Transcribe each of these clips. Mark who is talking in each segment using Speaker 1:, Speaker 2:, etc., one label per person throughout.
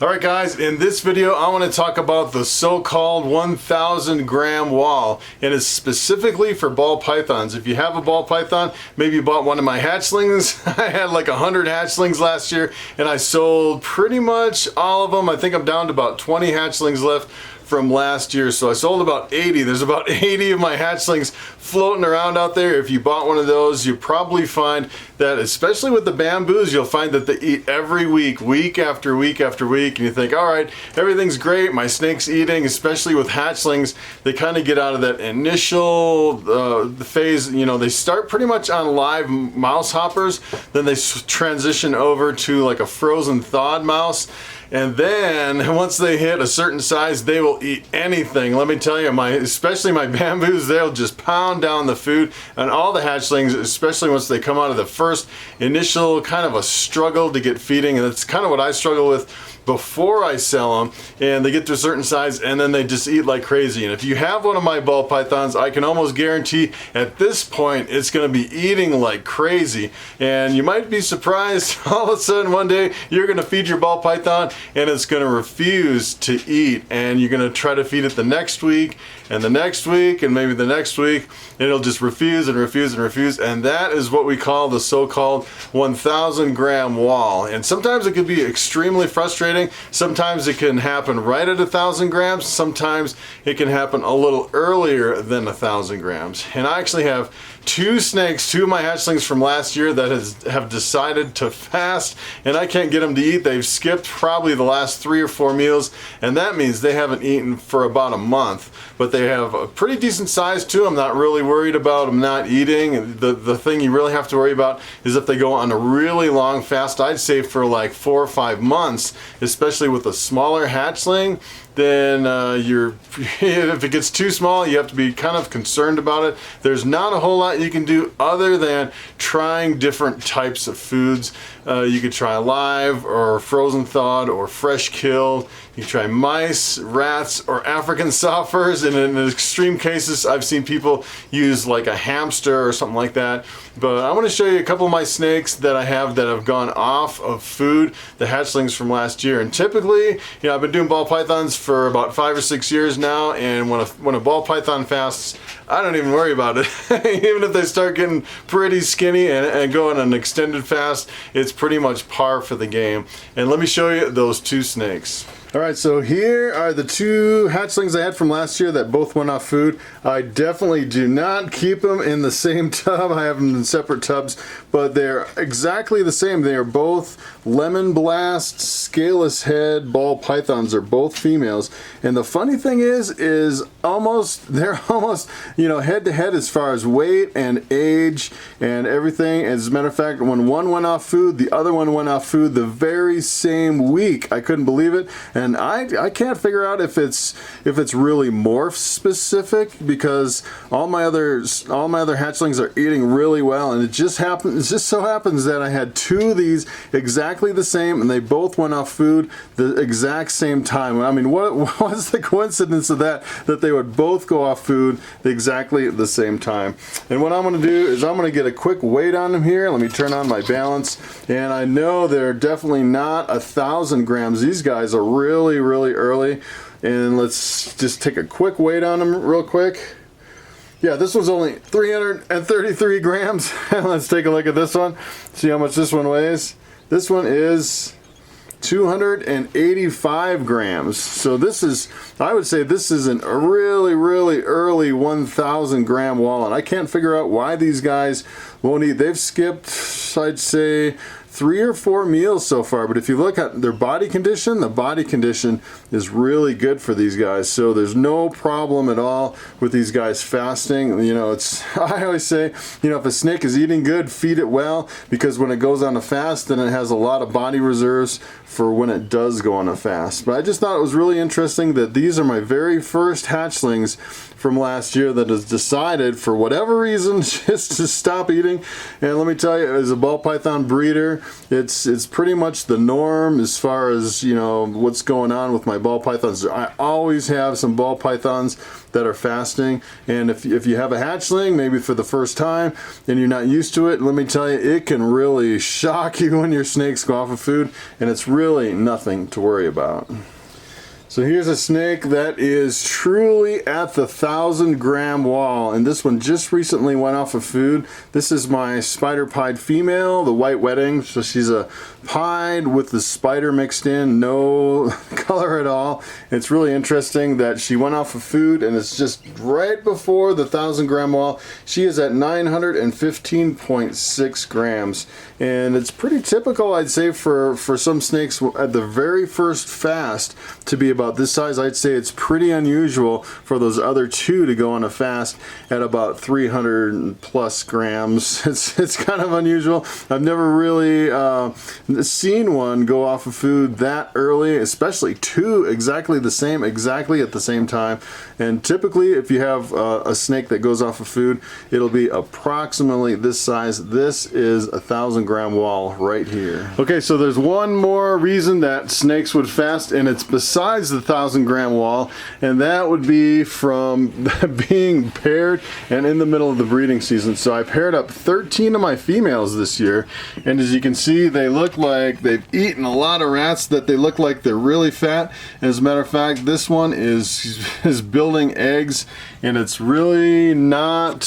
Speaker 1: Alright guys, in this video I want to talk about the so-called 1,000 gram wall, and it's specifically for ball pythons. If you have a ball python, maybe you bought one of my hatchlings. I had like 100 hatchlings last year and I sold pretty much all of them. I think I'm down to about 20 hatchlings left from last year, so I sold about 80. There's about 80 of my hatchlings floating around out there. If you bought one of those, you probably find that, especially with the bamboos, you'll find that they eat every week, week after week after week, and you think, all right, everything's great, my snake's eating. Especially with hatchlings, they kind of get out of that initial phase. You know, they start pretty much on live mouse hoppers, then they transition over to like a frozen thawed mouse. And then once they hit a certain size, they will eat anything. Let me tell you, especially my bamboos, they'll just pound down the food. And all the hatchlings, especially once they come out of the first initial kind of a struggle to get feeding, and that's kind of what I struggle with before I sell them, and they get to a certain size and then they just eat like crazy. And if you have one of my ball pythons, I can almost guarantee at this point it's going to be eating like crazy. And you might be surprised, all of a sudden one day you're going to feed your ball python and it's going to refuse to eat, and you're going to try to feed it the next week and the next week and maybe the next week, and it'll just refuse and refuse and refuse. And that is what we call the so-called 1,000 gram wall. And sometimes it can be extremely frustrating. Sometimes it can happen right at 1,000 grams. Sometimes it can happen a little earlier than 1,000 grams. And I actually have two snakes, two of my hatchlings from last year that have decided to fast, and I can't get them to eat. They've skipped probably the last 3 or 4 meals, and that means they haven't eaten for about a month. But they have a pretty decent size too. I'm not really worried about them not eating. The thing you really have to worry about is if they go on a really long fast. I'd say for like 4 or 5 months, especially with a smaller hatchling, then if it gets too small, you have to be kind of concerned about it. There's not a whole lot you can do other than trying different types of foods. You could try live or frozen thawed or fresh killed. You can try mice, rats, or African soft furs, and in extreme cases I've seen people use like a hamster or something like that. But I want to show you a couple of my snakes that I have that have gone off of food, the hatchlings from last year. And typically, you know, I've been doing ball pythons for about 5 or 6 years now, and when a ball python fasts, I don't even worry about it. Even if they start getting pretty skinny and go on an extended fast, it's pretty much par for the game. And let me show you those two snakes. Alright, so here are the two hatchlings I had from last year that both went off food. I definitely do not keep them in the same tub. I have them in separate tubs, but they're exactly the same. They are both lemon blast, scaleless head ball pythons. They're both females. And the funny thing is they're almost, you know, head to head as far as weight and age and everything. As a matter of fact, when one went off food, the other one went off food the very same week. I couldn't believe it. And I can't figure out if it's really morph specific, because all my other hatchlings are eating really well, and it just so happens that I had two of these exactly the same, and they both went off food the exact same time. I mean, what's the coincidence of that they would both go off food exactly at the same time? And what I'm going to do is I'm going to get a quick weight on them here. Let me turn on my balance, and I know they're definitely not 1,000 grams. These guys are really early, and let's just take a quick weight on them real quick. Yeah, this one's only 333 grams. Let's take a look at this one, see how much this one weighs. This one is 285 grams. So this is, I would say this is a really early 1,000 gram walleye. I can't figure out why these guys won't eat. They've skipped, I'd say, 3 or 4 meals so far, but if you look at their body condition, the body condition is really good for these guys. So there's no problem at all with these guys fasting. You know, I always say, you know, if a snake is eating good, feed it well, because when it goes on a fast, then it has a lot of body reserves for when it does go on a fast. But I just thought it was really interesting that these are my very first hatchlings from last year that has decided, for whatever reason, just to stop eating. And let me tell you, as a ball python breeder, year, it's pretty much the norm as far as, you know, what's going on with my ball pythons. I always have some ball pythons that are fasting, and if you have a hatchling, maybe for the first time, and you're not used to it, let me tell you, it can really shock you when your snakes go off of food, and it's really nothing to worry about. So here's a snake that is truly at the 1,000-gram wall, and this one just recently went off of food. This is my spider pied female, the white wedding. So she's a pied with the spider mixed in, no color at all. It's really interesting that she went off of food, and it's just right before the 1,000-gram wall. She is at 915.6 grams, and it's pretty typical, I'd say, for some snakes at the very first fast to be about this size. I'd say it's pretty unusual for those other two to go on a fast at about 300 plus grams. It's kind of unusual. I've never really seen one go off of food that early, especially two exactly at the same time. And typically, if you have a snake that goes off of food, it'll be approximately this size. This is a 1,000-gram wall right here. Okay, so there's one more reason that snakes would fast, and it's besides the 1,000-gram wall, and that would be from being paired and in the middle of the breeding season. So I paired up 13 of my females this year, and as you can see, they look like they've eaten a lot of rats, that they look like they're really fat. And as a matter of fact, this one is building eggs, and it's really not,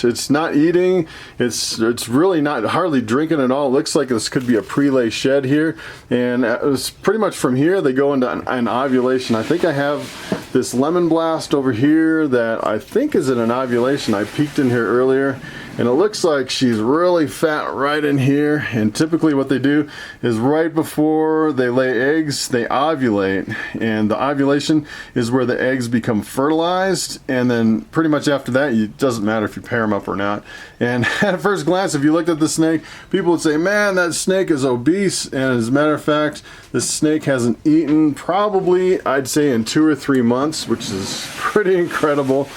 Speaker 1: it's not eating, it's really not hardly drinking at all. It looks like this could be a pre-lay shed here, and it was pretty much from here they go into an ovulation. I think I have this lemon blast over here that I think is an ovulation. I peeked in here earlier, and it looks like she's really fat right in here. And typically what they do is right before they lay eggs, they ovulate, and the ovulation is where the eggs become fertilized, and then pretty much after that, it doesn't matter if you pair them up or not. And at first glance, if you looked at the snake, people would say, man, that snake is obese. And as a matter of fact, this snake hasn't eaten probably, I'd say, in 2 or 3 months, which is pretty incredible.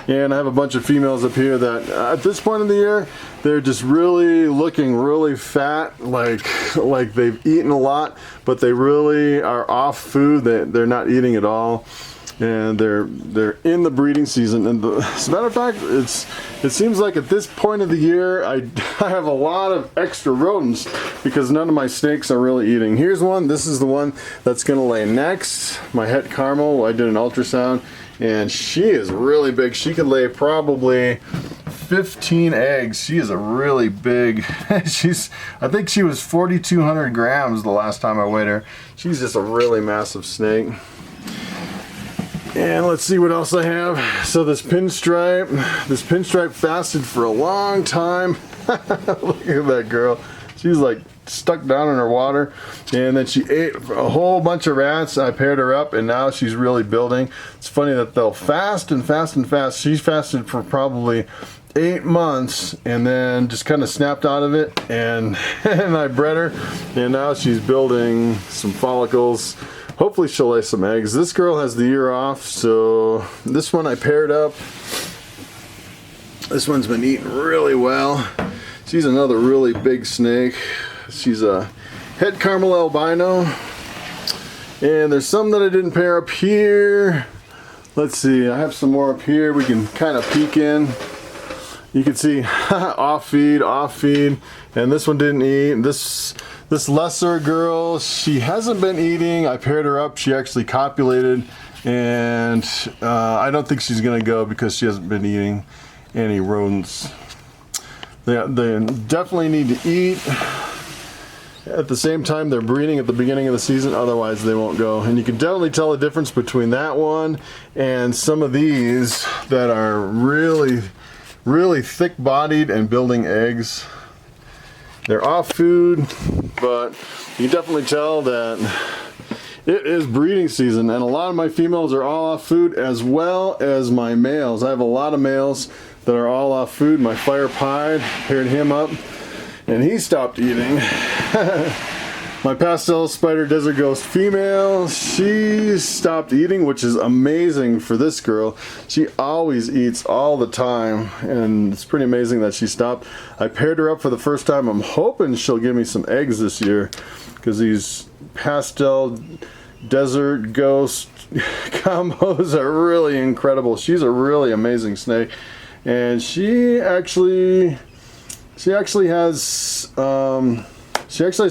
Speaker 1: And I have a bunch of females up here that at this point in the year, they're just really looking really fat, like they've eaten a lot, but they really are off food. They're not eating at all, and they're in the breeding season. And as a matter of fact, it seems like at this point of the year, I have a lot of extra rodents because none of my snakes are really eating. Here's one. This is the one that's going to lay next. My het caramel. I did an ultrasound, and she is really big. She could lay probably 15 eggs. She is a really big, I think she was 4,200 grams the last time I weighed her. She's just a really massive snake. And let's see what else I have. So this pinstripe fasted for a long time. Look at that girl. She's like stuck down in her water, and then she ate a whole bunch of rats. I paired her up, and now she's really building. It's funny that they'll fast and fast and fast. She's fasted for probably 8 months and then just kind of snapped out of it, and I bred her, and now she's building some follicles. Hopefully she'll lay some eggs. This girl has the year off, so this one I paired up. This one's been eating really well. She's another really big snake. She's a het caramel albino. And there's some that I didn't pair up here. Let's see, I have some more up here we can kind of peek in. You can see off feed, and this one didn't eat. This lesser girl, she hasn't been eating. I paired her up, she actually copulated, and I don't think she's gonna go because she hasn't been eating any rodents. They definitely need to eat. At the same time, they're breeding at the beginning of the season, otherwise they won't go. And you can definitely tell the difference between that one and some of these that are really, really thick-bodied and building eggs. They're off food, but you can definitely tell that it is breeding season, and a lot of my females are all off food as well as my males. I have a lot of males that are all off food. My fire pied, paired him up, and he stopped eating. My pastel spider desert ghost female, she stopped eating, which is amazing for this girl. She always eats all the time, and it's pretty amazing that she stopped. I paired her up for the first time. I'm hoping she'll give me some eggs this year, because these pastel desert ghost combos are really incredible. She's a really amazing snake, and she actually has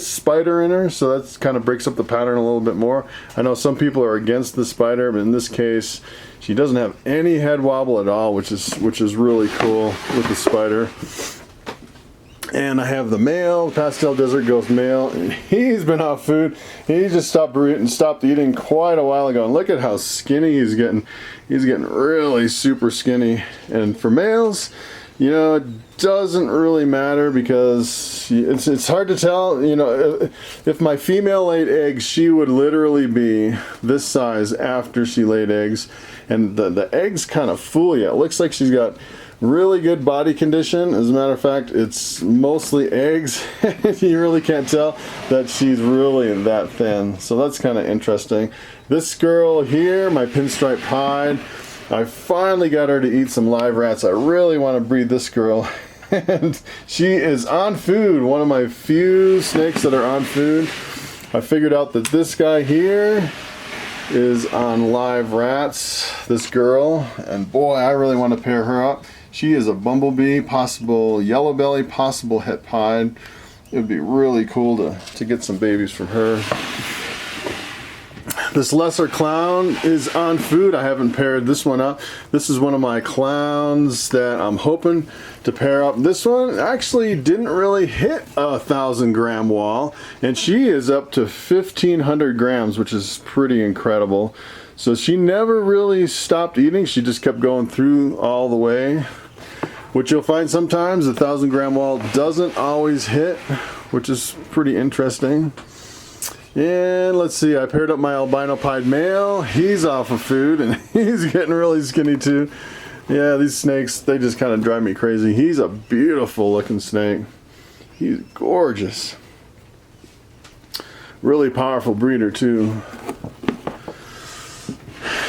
Speaker 1: spider in her, so that kind of breaks up the pattern a little bit more. I know some people are against the spider, but in this case, she doesn't have any head wobble at all, which is really cool with the spider. And I have the male, pastel desert ghost male, and he's been off food. He just stopped eating quite a while ago, and look at how skinny he's getting. He's getting really super skinny. And for males, you know, it doesn't really matter, because it's hard to tell. You know, if my female laid eggs, she would literally be this size after she laid eggs, and the eggs kind of fool you. It looks like she's got really good body condition. As a matter of fact, it's mostly eggs. You really can't tell that she's really that thin, so that's kind of interesting. This girl here, my pinstripe pied, I finally got her to eat some live rats. I really want to breed this girl. And she is on food, one of my few snakes that are on food. I figured out that this guy here is on live rats, this girl, and boy, I really want to pair her up. She is a bumblebee, possible yellow belly, possible het pied. It would be really cool to get some babies from her. This lesser clown is on food. I haven't paired this one up. This is one of my clowns that I'm hoping to pair up. This one actually didn't really hit 1,000 gram wall, and she is up to 1,500 grams, which is pretty incredible. So she never really stopped eating. She just kept going through all the way, which you'll find sometimes the 1,000 gram wall doesn't always hit, which is pretty interesting. And let's see, I paired up my albino pied male. He's off of food, and he's getting really skinny too. Yeah, these snakes, they just kind of drive me crazy. He's a beautiful looking snake. He's gorgeous. Really powerful breeder too.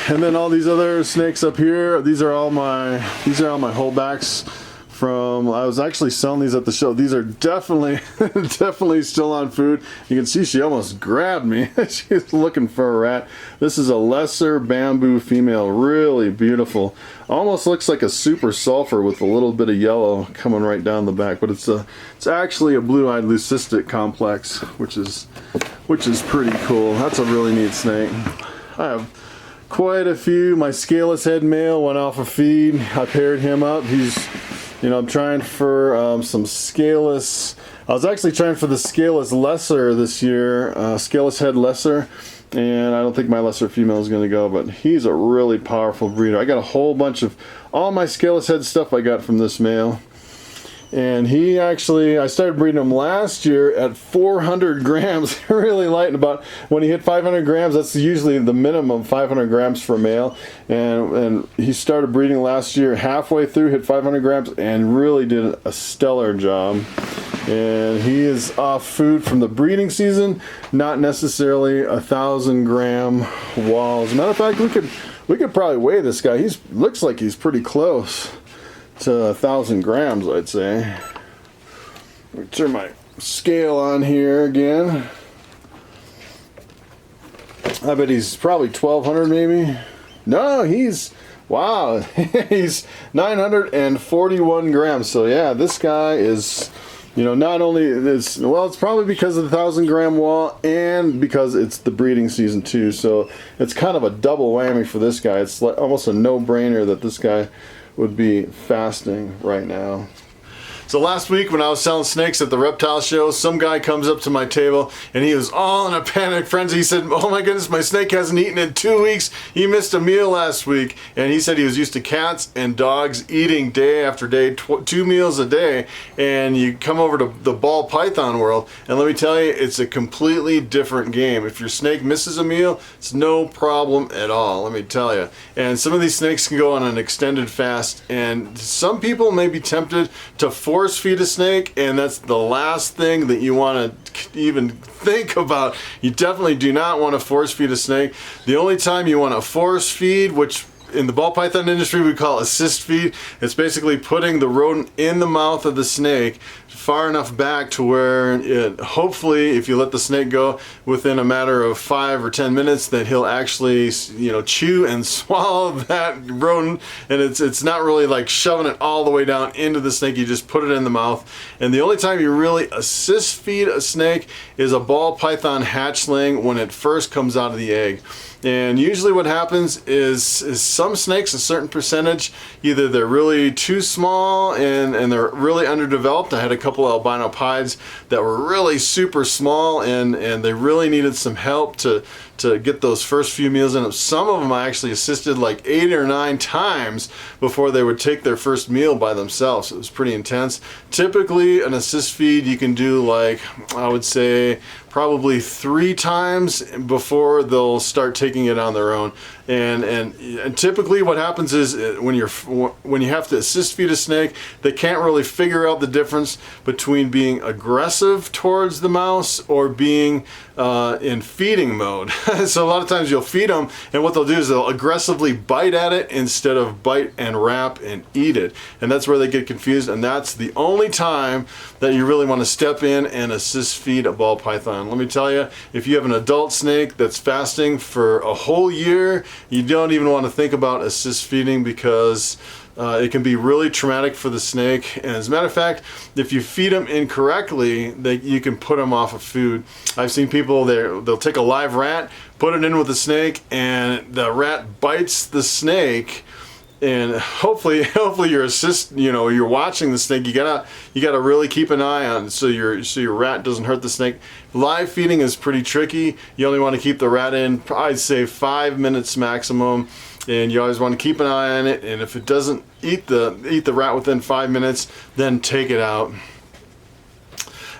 Speaker 1: And then all these other snakes up here, these are all my holdbacks from, I was actually selling these at the show. These are definitely still on food. You can see she almost grabbed me. She's looking for a rat. This is a lesser bamboo female, really beautiful. Almost looks like a super sulfur with a little bit of yellow coming right down the back, but it's actually a blue-eyed leucistic complex, which is pretty cool. That's a really neat snake. I have quite a few. My scaleless head male went off a feed. I paired him up. He's, you know, I'm trying for some scaleless. I was actually trying for the scaleless lesser this year, scaleless head lesser, and I don't think my lesser female is going to go, but he's a really powerful breeder. I got a whole bunch of all my scaleless head stuff I got from this male. And he actually, I started breeding him last year at 400 grams, really light. And about when he hit 500 grams, that's usually the minimum, 500 grams for a male. And he started breeding last year, halfway through, hit 500 grams, and really did a stellar job. And he is off food from the breeding season, not necessarily 1,000 gram wall. As a matter of fact, we could probably weigh this guy. Looks like he's pretty close to 1,000 grams, I'd say. Let me turn my scale on here again. I bet he's probably 1,200 maybe. No, wow, he's 941 grams. So yeah, this guy is, you know, not only this, well, it's probably because of the 1,000 gram wall and because it's the breeding season too. So it's kind of a double whammy for this guy. It's like almost a no-brainer that this guy would be fasting right now. So last week when I was selling snakes at the reptile show, some guy comes up to my table and he was all in a panic frenzy. He said, "Oh my goodness, my snake hasn't eaten in 2 weeks. He missed a meal last week." And he said he was used to cats and dogs eating day after day, 2 meals a day. And you come over to the ball python world, and let me tell you, it's a completely different game. If your snake misses a meal, it's no problem at all, let me tell you. And some of these snakes can go on an extended fast, and some people may be tempted to force force feed a snake, and that's the last thing that you want to even think about. You definitely do not want to force feed a snake. The only time you want to force feed, which in the ball python industry we call assist feed, it's basically putting the rodent in the mouth of the snake far enough back to where it, hopefully if you let the snake go within a matter of 5 or 10 minutes, that he'll actually, you know, chew and swallow that rodent, and it's not really like shoving it all the way down into the snake. You just put it in the mouth. And the only time you really assist feed a snake is a ball python hatchling when it first comes out of the egg. And usually what happens is some snakes, a certain percentage, either they're really too small and they're really underdeveloped. I had a couple albino pieds that were really super small, and they really needed some help to get those first few meals in. Some of them I actually assisted like 8 or 9 times before they would take their first meal by themselves. It was pretty intense. Typically an assist feed you can do, like, I would say probably 3 times before they'll start taking it on their own. And typically what happens is when you have to assist feed a snake, they can't really figure out the difference between being aggressive towards the mouse or being in feeding mode. So a lot of times you'll feed them, and what they'll do is they'll aggressively bite at it instead of bite and wrap and eat it. And that's where they get confused, and that's the only time that you really want to step in and assist feed a ball python. Let me tell you, if you have an adult snake that's fasting for a whole year, you don't even want to think about assist feeding, because it can be really traumatic for the snake. And as a matter of fact, if you feed them incorrectly, you can put them off of food. I've seen people, they'll take a live rat, put it in with the snake, and the rat bites the snake. And hopefully you're watching the snake. You gotta really keep an eye on it so your rat doesn't hurt the snake. Live feeding is pretty tricky. You only want to keep the rat in, I'd say 5 minutes maximum, and you always want to keep an eye on it. And if it doesn't eat the rat within 5 minutes, then take it out.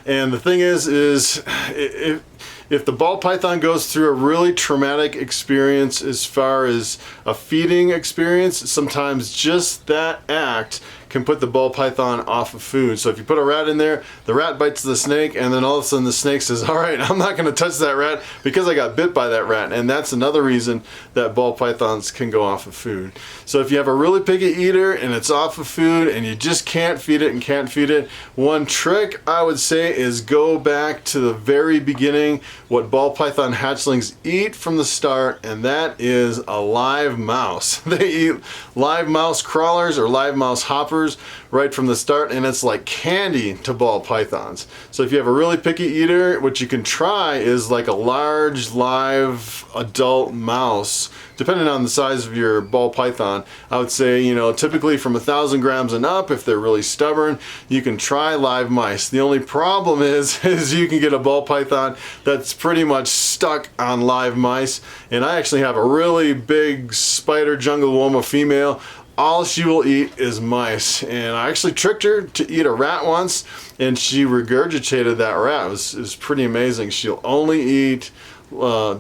Speaker 1: And the thing is if the ball python goes through a really traumatic experience as far as a feeding experience, sometimes just that act can put the ball python off of food. So if you put a rat in there, the rat bites the snake, and then all of a sudden the snake says, all right, I'm not gonna touch that rat because I got bit by that rat. And that's another reason that ball pythons can go off of food. So if you have a really picky eater and it's off of food and you just can't feed it, one trick I would say is go back to the very beginning, what ball python hatchlings eat from the start, and that is a live mouse. They eat live mouse crawlers or live mouse hoppers right from the start, and it's like candy to ball pythons. So if you have a really picky eater, what you can try is like a large live adult mouse, depending on the size of your ball python. I would say, you know, typically from 1,000 grams and up, if they're really stubborn, you can try live mice. The only problem is you can get a ball python that's pretty much stuck on live mice. And I actually have a really big spider jungle woma female. All she will eat is mice, and I actually tricked her to eat a rat once, and she regurgitated that rat. It was pretty amazing. She'll only eat now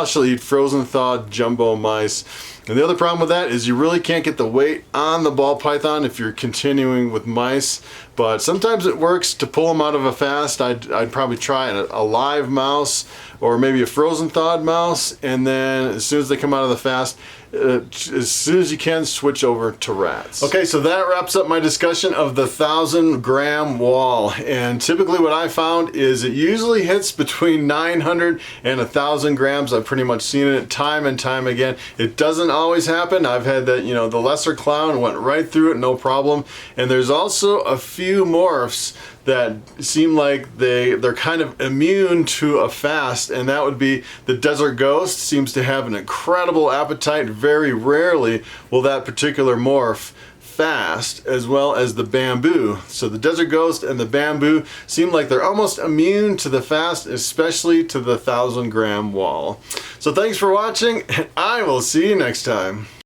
Speaker 1: she'll eat frozen thawed jumbo mice. And the other problem with that is you really can't get the weight on the ball python if you're continuing with mice, but sometimes it works to pull them out of a fast. I'd probably try a live mouse or maybe a frozen thawed mouse, and then as soon as they come out of the fast, as soon as you can, switch over to rats. Okay, so that wraps up my discussion of the 1,000-gram wall. And typically what I found is it usually hits between 900 and 1,000 grams. I've pretty much seen it time and time again. It doesn't always happen. I've had that, you know, the lesser clown went right through it, no problem. And there's also a few morphs that seem like they're kind of immune to a fast, and that would be the desert ghost. Seems to have an incredible appetite. Very rarely will that particular morph fast, as well as the bamboo. So the desert ghost and the bamboo seem like they're almost immune to the fast, especially to the 1,000-gram wall. So thanks for watching, and I will see you next time.